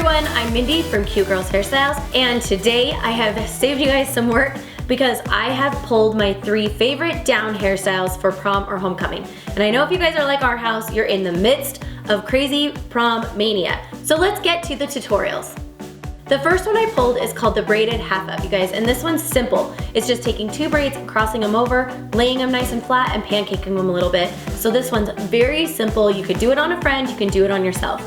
everyone, I'm Mindy from Cute Girls Hairstyles, and today I have saved you guys some work because I have pulled my 3 favorite down hairstyles for prom or homecoming. And I know if you guys are like our house, you're in the midst of crazy prom mania. So let's get to the tutorials. The first one I pulled is called the braided half up, you guys, and this one's simple. It's just taking 2 braids, crossing them over, laying them nice and flat, and pancaking them a little bit. So this one's very simple. You could do it on a friend, you can do it on yourself.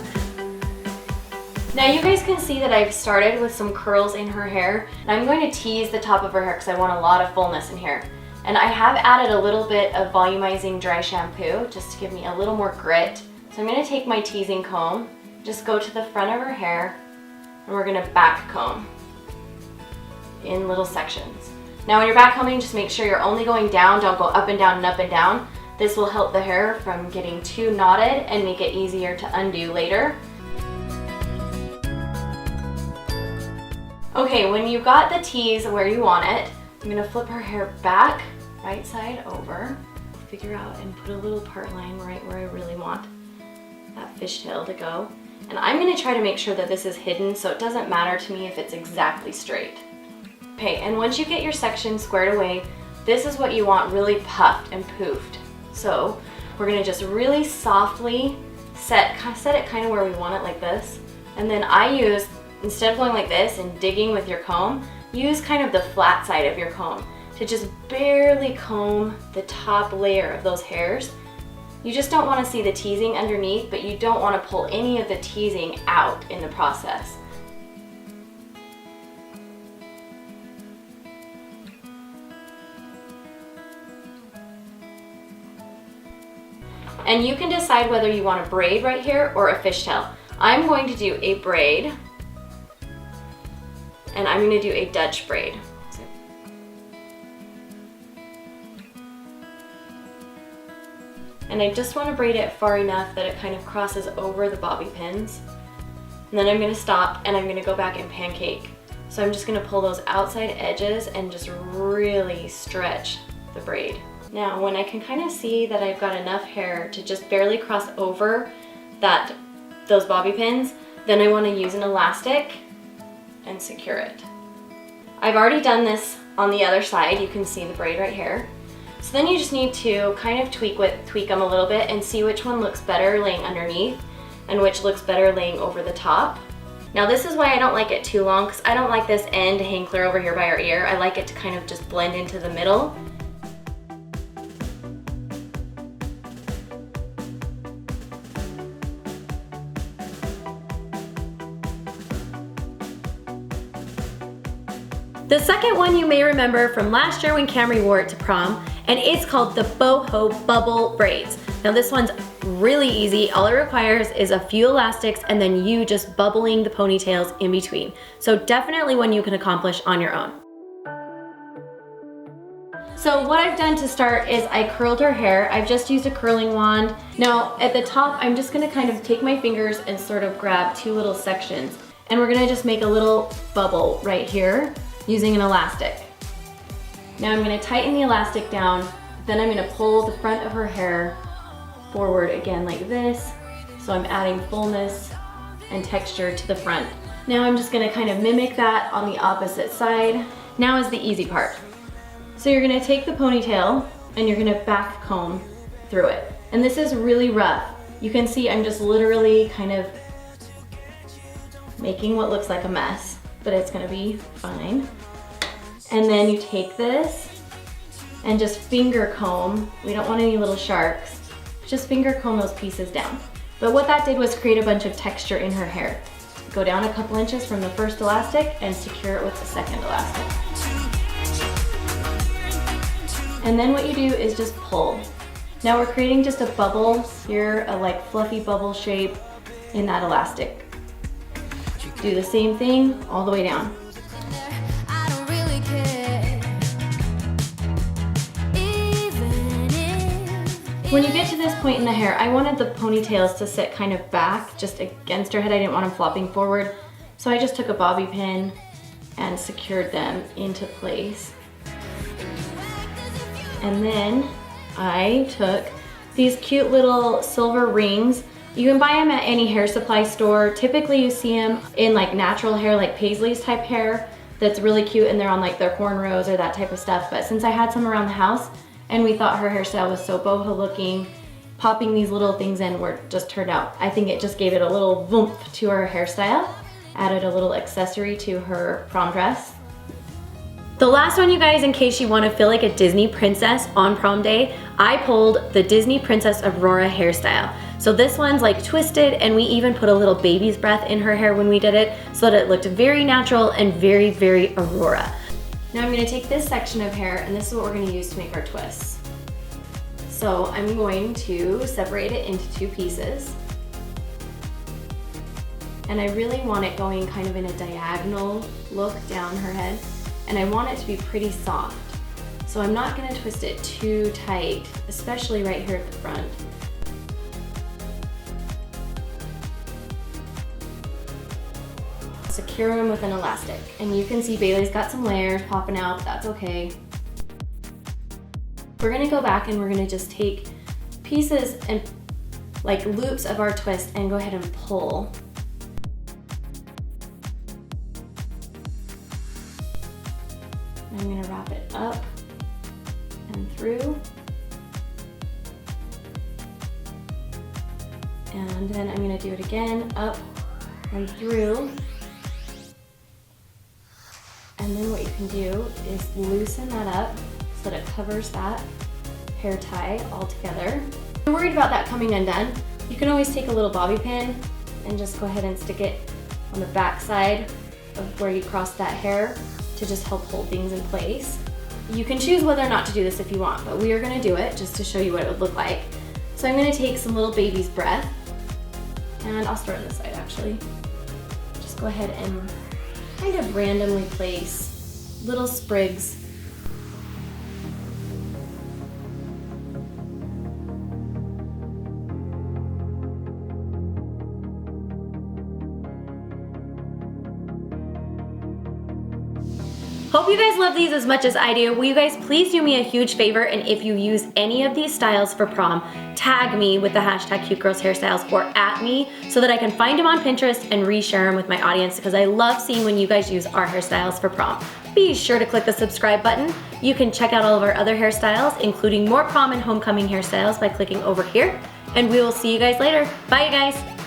Now you guys can see that I've started with some curls in her hair, and I'm going to tease the top of her hair because I want a lot of fullness in here. And I have added a little bit of volumizing dry shampoo just to give me a little more grit. So I'm going to take my teasing comb, just go to the front of her hair, and we're going to back comb in little sections. Now when you're back combing, just make sure you're only going down, don't go up and down and up and down. This will help the hair from getting too knotted and make it easier to undo later. Okay, when you got the tease where you want it, I'm going to flip her hair back, right side over, figure out and put a little part line right where I really want that fishtail to go. And I'm going to try to make sure that this is hidden so it doesn't matter to me if it's exactly straight. Okay, and once you get your section squared away, this is what you want really puffed and poofed. So we're going to just really softly set it kind of where we want it, like this. And then I use, instead of going like this and digging with your comb, use kind of the flat side of your comb to just barely comb the top layer of those hairs. You just don't want to see the teasing underneath, but you don't want to pull any of the teasing out in the process. And you can decide whether you want a braid right here or a fishtail. I'm going to do a braid, and I'm going to do a Dutch braid. And I just want to braid it far enough that it kind of crosses over the bobby pins. And then I'm going to stop and I'm going to go back and pancake. So I'm just going to pull those outside edges and just really stretch the braid. Now when I can kind of see that I've got enough hair to just barely cross over those bobby pins, then I want to use an elastic and secure it. I've already done this on the other side. You can see the braid right here. So then you just need to kind of tweak them a little bit and see which one looks better laying underneath and which looks better laying over the top. Now this is why I don't like it too long, because I don't like this end to hang clear over here by our ear. I like it to kind of just blend into the middle. The second one you may remember from last year when Kamri wore it to prom, and it's called the Boho Bubble Braids. Now this one's really easy. All it requires is a few elastics and then you just bubbling the ponytails in between. So definitely one you can accomplish on your own. So what I've done to start is I curled her hair. I've just used a curling wand. Now at the top, I'm just gonna kind of take my fingers and sort of grab 2 little sections. And we're gonna just make a little bubble right here using an elastic. Now I'm going to tighten the elastic down, then I'm going to pull the front of her hair forward again like this, so I'm adding fullness and texture to the front. Now I'm just going to kind of mimic that on the opposite side. Now is the easy part. So you're going to take the ponytail and you're going to back comb through it. And this is really rough. You can see I'm just literally kind of making what looks like a mess, but it's going to be fine. And then you take this and just finger comb. We don't want any little sharks. Just finger comb those pieces down. But what that did was create a bunch of texture in her hair. Go down a couple inches from the first elastic and secure it with the second elastic. And then what you do is just pull. Now we're creating just a bubble here, a like fluffy bubble shape in that elastic. Do the same thing all the way down. When you get to this point in the hair, I wanted the ponytails to sit kind of back, just against her head. I didn't want them flopping forward. So I just took a bobby pin and secured them into place. And then I took these cute little silver rings. You can buy them at any hair supply store. Typically you see them in like natural hair, like Paisley's type hair that's really cute, and they're on like their cornrows or that type of stuff. But since I had some around the house and we thought her hairstyle was so boho looking, popping these little things in just turned out. I think it just gave it a little voomph to her hairstyle, added a little accessory to her prom dress. The last one, you guys, in case you want to feel like a Disney princess on prom day, I pulled the Disney Princess Aurora hairstyle. So this one's like twisted, and we even put a little baby's breath in her hair when we did it so that it looked very natural and very, very Aurora. Now I'm going to take this section of hair, and this is what we're going to use to make our twists. So I'm going to separate it into two pieces. And I really want it going kind of in a diagonal look down her head. And I want it to be pretty soft. So I'm not gonna twist it too tight, especially right here at the front. Secure them with an elastic. And you can see Bailey's got some layers popping out, but that's okay. We're gonna go back and we're gonna just take pieces and like loops of our twist and go ahead and pull. I'm gonna wrap it up and through. And then I'm gonna do it again, up and through. And then what you can do is loosen that up so that it covers that hair tie all together. If you're worried about that coming undone, you can always take a little bobby pin and just go ahead and stick it on the back side of where you cross that hair to just help hold things in place. You can choose whether or not to do this if you want, but we are gonna do it just to show you what it would look like. So I'm gonna take some little baby's breath, and I'll start on this side actually. Just go ahead and kind of randomly place little sprigs. Hope you guys love these as much as I do. Will you guys please do me a huge favor, and if you use any of these styles for prom, tag me with the hashtag #CuteGirlsHairstyles or at me so that I can find them on Pinterest and reshare them with my audience, because I love seeing when you guys use our hairstyles for prom. Be sure to click the subscribe button. You can check out all of our other hairstyles, including more prom and homecoming hairstyles, by clicking over here. And we will see you guys later. Bye, you guys.